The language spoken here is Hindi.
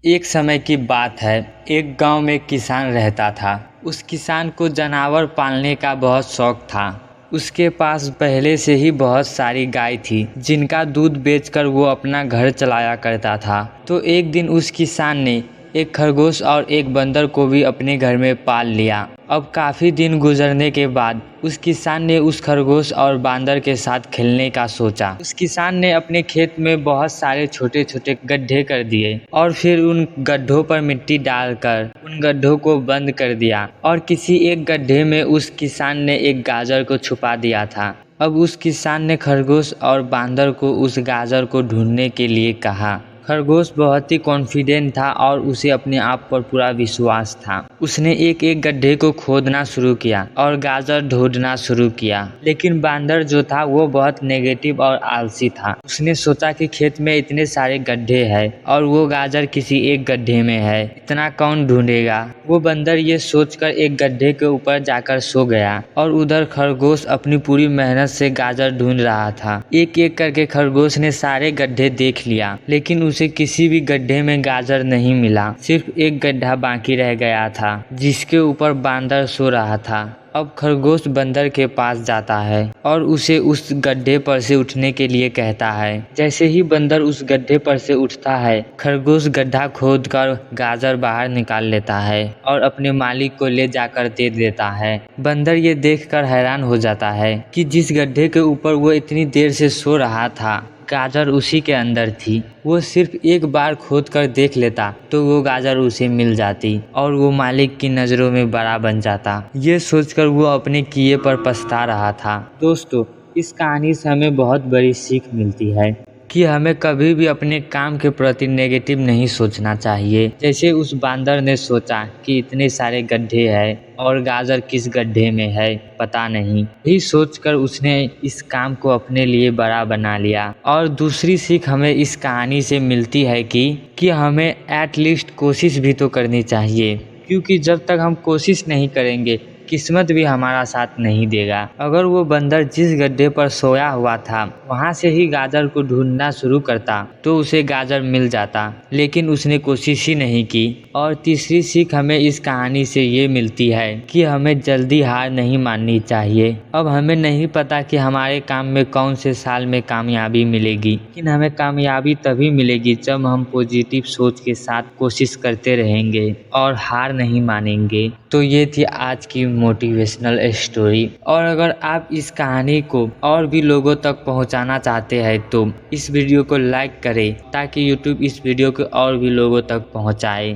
एक समय की बात है। एक गांव में एक किसान रहता था। उस किसान को जानवर पालने का बहुत शौक था। उसके पास पहले से ही बहुत सारी गाय थी जिनका दूध बेचकर वो अपना घर चलाया करता था। तो एक दिन उस किसान ने एक खरगोश और एक बंदर को भी अपने घर में पाल लिया। अब काफ़ी दिन गुजरने के बाद उस किसान ने उस खरगोश और बांदर के साथ खेलने का सोचा। उस किसान ने अपने खेत में बहुत सारे छोटे छोटे गड्ढे कर दिए और फिर उन गड्ढों पर मिट्टी डालकर उन गड्ढों को बंद कर दिया और किसी एक गड्ढे में उस किसान ने एक गाजर को छुपा दिया था। अब उस किसान ने खरगोश और बांदर को उस गाजर को ढूंढने के लिए कहा। खरगोश बहुत ही कॉन्फिडेंट था और उसे अपने आप पर पूरा विश्वास था। उसने एक एक गड्ढे को खोदना शुरू किया और गाजर ढूंढना शुरू किया। लेकिन बांदर जो था वो बहुत नेगेटिव और आलसी था। उसने सोचा कि खेत में इतने सारे गड्ढे हैं और वो गाजर किसी एक गड्ढे में है, इतना कौन ढूंढेगा। वो बंदर ये सोचकर एक गड्ढे के ऊपर जाकर सो गया और उधर खरगोश अपनी पूरी मेहनत से गाजर ढूंढ रहा था। एक एक करके खरगोश ने सारे गड्ढे देख लिया, लेकिन उसे किसी भी गड्ढे में गाजर नहीं मिला। सिर्फ एक गड्ढा बाकी रह गया था जिसके ऊपर बांदर सो रहा था। अब खरगोश बंदर के पास जाता है और उसे उस गड्ढे पर से उठने के लिए कहता है। जैसे ही बंदर उस गड्ढे पर से उठता है, खरगोश गड्ढा खोदकर गाजर बाहर निकाल लेता है और अपने मालिक को ले जाकर दे देता है। बंदर ये देखकर हैरान हो जाता है कि जिस गड्ढे के ऊपर वो इतनी देर से सो रहा था, गाजर उसी के अंदर थी। वो सिर्फ एक बार खोद कर देख लेता तो वो गाजर उसे मिल जाती और वो मालिक की नज़रों में बड़ा बन जाता। ये सोचकर वो अपने किए पर पछता रहा था। दोस्तों, इस कहानी से हमें बहुत बड़ी सीख मिलती है कि हमें कभी भी अपने काम के प्रति नेगेटिव नहीं सोचना चाहिए। जैसे उस बांदर ने सोचा कि इतने सारे गड्ढे हैं और गाजर किस गड्ढे में है पता नहीं, ही सोचकर उसने इस काम को अपने लिए बड़ा बना लिया। और दूसरी सीख हमें इस कहानी से मिलती है कि हमें एटलीस्ट कोशिश भी तो करनी चाहिए, क्योंकि जब तक हम कोशिश नहीं करेंगे किस्मत भी हमारा साथ नहीं देगा। अगर वो बंदर जिस गड्ढे पर सोया हुआ था वहां से ही गाजर को ढूंढना शुरू करता तो उसे गाजर मिल जाता, लेकिन उसने कोशिश ही नहीं की। और तीसरी सीख हमें इस कहानी से ये मिलती है कि हमें जल्दी हार नहीं माननी चाहिए। अब हमें नहीं पता कि हमारे काम में कौन से साल में कामयाबी मिलेगी, लेकिन हमें कामयाबी तभी मिलेगी जब हम पॉजिटिव सोच के साथ कोशिश करते रहेंगे और हार नहीं मानेंगे। तो ये थी आज की मोटिवेशनल स्टोरी। और अगर आप इस कहानी को और भी लोगों तक पहुंचाना चाहते हैं तो इस वीडियो को लाइक करें ताकि यूट्यूब इस वीडियो को और भी लोगों तक पहुंचाए।